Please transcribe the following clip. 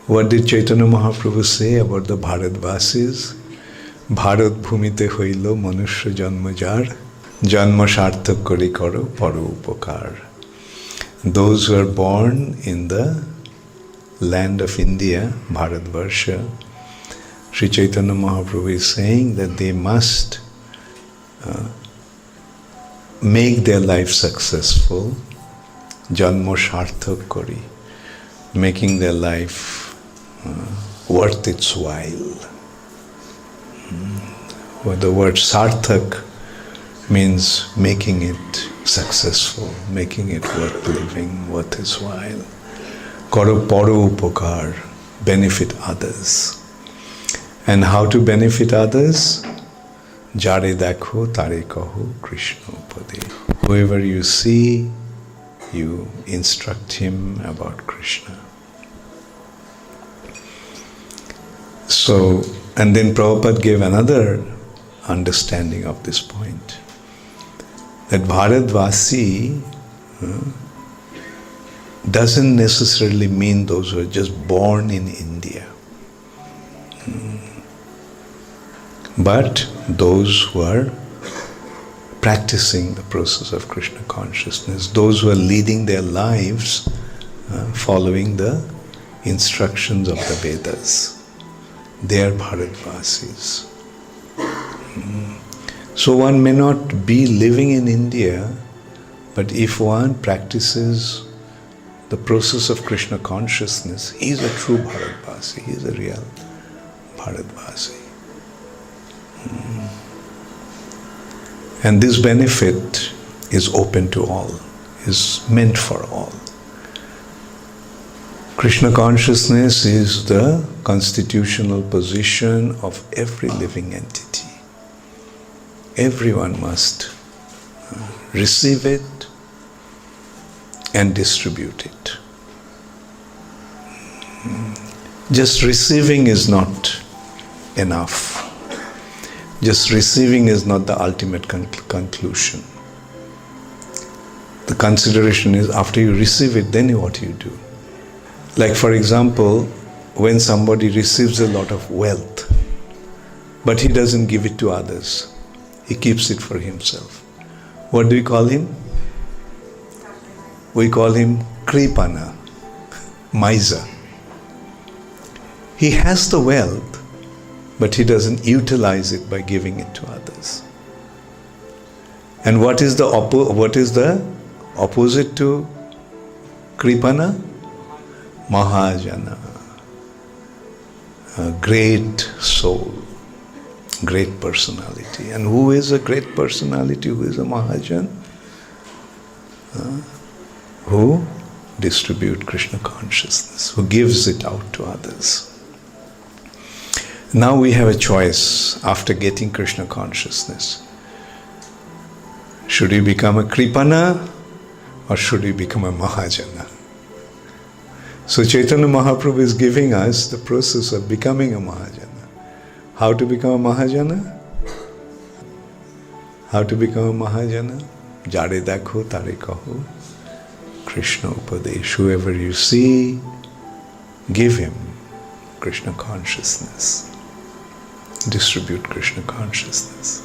What did Chaitanya Mahaprabhu say about the Bharatvasis? Bharat bhumite hoilo manushya janma jaar, janma sarthak kori koro, upkaar. Those who are born in the land of India, Bharatvarsha, Shri Chaitanya Mahaprabhu is saying that they must make their life successful, janma sarthak kori, making their life worth its while. Well, the word Sarthak means making it successful, making it worth living, worth its while. Koro upkaar, benefit others. And how to benefit others? Yāre, dekho, tāre, kaho, Kṛṣṇa upadeśa. Whoever you see, you instruct him about Kṛṣṇa. So, and then Prabhupada gave another understanding of this point, that Bharatvasi doesn't necessarily mean those who are just born in India, but those who are practicing the process of Kṛṣṇa consciousness, those who are leading their lives following the instructions of the Vedas. They are Bharatvasis. So one may not be living in India, but if one practices the process of Kṛṣṇa consciousness, he is a true Bharatvasi, he is a real Bharatvasi. And this benefit is open to all, is meant for all. Kṛṣṇa consciousness is the constitutional position of every living entity. Everyone must receive it and distribute it. Just receiving is not enough. Just receiving is not the ultimate conclusion. The consideration is after you receive it, then what you do. Like for example, when somebody receives a lot of wealth, but he doesn't give it to others, he keeps it for himself. What do we call him? We call him Kripana, miser. He has the wealth, but he doesn't utilize it by giving it to others. And what is the opposite to Kripana? Mahajana, a great soul, great personality. And who is a great personality? Who is a Mahajan? Who distribute Kṛṣṇa consciousness, who gives it out to others. Now we have a choice after getting Kṛṣṇa consciousness. Should we become a Kripana or should we become a Mahajana? So Chaitanya Mahaprabhu is giving us the process of becoming a Mahajana. How to become a Mahajana? How to become a Mahajana? Yāre, dekho, tāre, kaho, Kṛṣṇa upadeśa. Whoever you see, give him Kṛṣṇa consciousness. Distribute Kṛṣṇa consciousness.